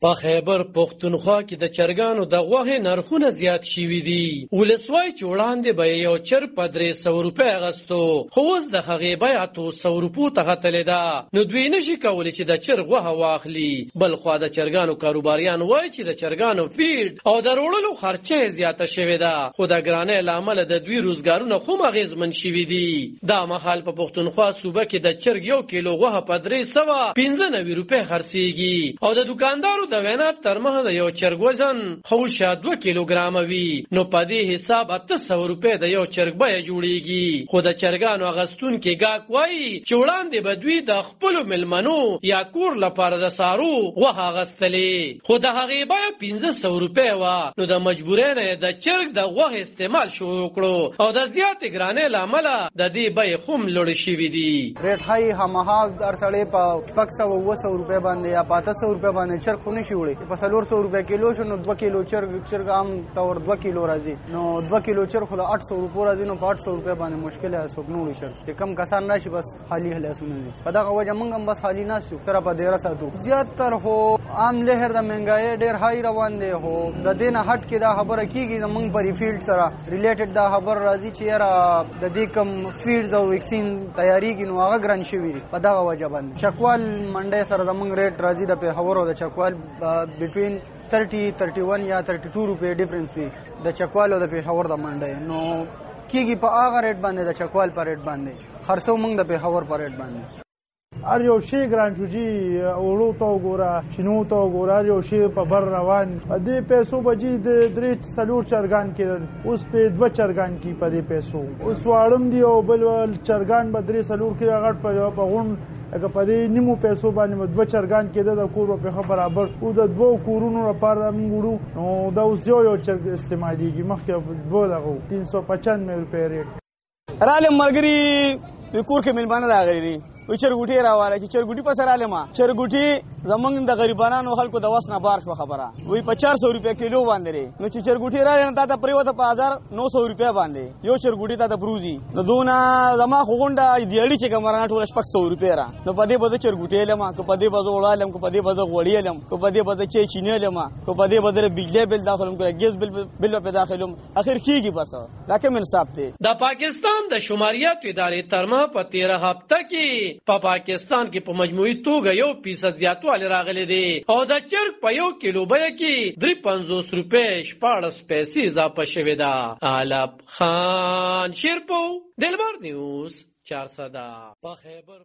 په خیبر پښتونخوا کې د چرګانو د غوښې نرخونه زیات شوي دي. ولسوای چې وړاندې به یو چرګ په 300 روپۍ اخیستو، خو اوس د هغې بیه 200 روپو ته ختلې ده. نو دوی نشي کولی چې د چرګ غوښه واخلي. بل خوا د چرګانو کاروباریان وایي چې د چرګانو فیډ او د روړلو خرچه زیاته شوې ده، خو د ګرانۍ له امله د دوی روزګارونه هم اغېزمن شوي دي. دا مهال په پښتونخوا صوبه کې د چرګ 1 کیلو غوښه په 395 روپۍ خرڅېږي او د دکاندارو د وینا تر مخه د یو چرګ وزن خوشه 2 کیلوګرامه وي. نو په دې حساب 800 روپۍ د یو چرګ بیه جوړیږي. خو د چرګانو اغستونکي ګاک وایي چې وړاندې به دوی د خپلو مېلمنو یا کور لپاره د څارو غوښه اغستلې، خو د هغې بیه 1500 روپۍ وه. نو د مجبورۍ نه د چرګ د غوښې استعمال شروع کړو او د زیاتې ګرانۍ له امله د دې بیې هم لوړې شوي دي. ریټ هاي هماها هر سړی په 600 روپۍ باندې یا 500 روپۍ باندې چرګ خو نشي وړی. په 400 روپۍ کیلو شو نو 2 کیلو چرګ عام طور 2 کیلو راځي. نو 2 کیلو چرګ خو د 800 روپۍ راځي. نو په 800 روپۍ باندې مشکل ہے څوک نوړي شر چې کم کسان راشي بس خالی هلاسونه دي. په دغه وجه موږ هم بس خالی نه شو سره په ډیره ساتو. زیاتره خو عام لهر د مهنګای ډیر هاي روان دي. هو د دینه هټ کې دا خبره کیږي موږ په فیلډ سره ریلیټډ دا خبر راځي چې یاره د دې کم فیډز او ویکسین تیاری کې نو هغه ګران شوی دي. په دغه وجه باندې چکوال منډه سره د موږ ریټ راځي د پیښور او د چکوال بټوین 30-31 یا 32 روپۍ ډیفرنس وي د چکوال او د پیښور د منډه. نو کیږي په هغه ریټ باندې د چکوال په ریټ باندې خرڅو موږ د پیښور په ریټ باندې. هر یو شی ګران شو جي اورو ته وګوره شنو ته وګوره هر یو شی په بر روان دې پیسو بجې د 3-4 چرګان کېدل اوس په 2 چرګان کې په دې پیسو اوس واړم دی او بل چرګان به 3-4 کې غټ په غون اګه په دې نیمو پیسو باندې 2 چرګان کېدل د کور په برابر او د 2 کورونو لپاره موږ نو دا اوس یو چرګ استعماليږي مخکې 2 دغه 395 روپۍ ریټ راله مرګري کور کې ملمانه راغلي دي. وی چرګوټي راواله چې چرګوټي په سره لما چرګوټي زمونږ د غریبانو خلکو د وسنه بار شو خبره وی په 400 روپۍ کیلو باندې. نو چې چرګوټي راځي تا ته پریوته په 1900 روپۍ باندې یو چرګوټي ته د بروزي نو دونه زما خوغونډه ایدیالي چې کمرانه ټول 600 روپۍ را. نو په دې بده چرګوټي لما کو په دې بده وړالم کو په دې بده غوړی لم کو په دې بده چې چینه لما کو په دې بده بجلی بل داخلم کو ګیس بل په داخلم اخر کیږي بس دا کوم انصاف دی. د پاکستان د شماریات ادارې ترمه په 13 هفته کې په پاکستان کې په مجموعي توګه 1% زیاتوالی راغلی دی او د چرګ په 1 کیلو بیه کې 350 روپۍ 14 پیسې اضافه شوې ده. علب خان شیرپو دلبر نیوز 400 په خیبر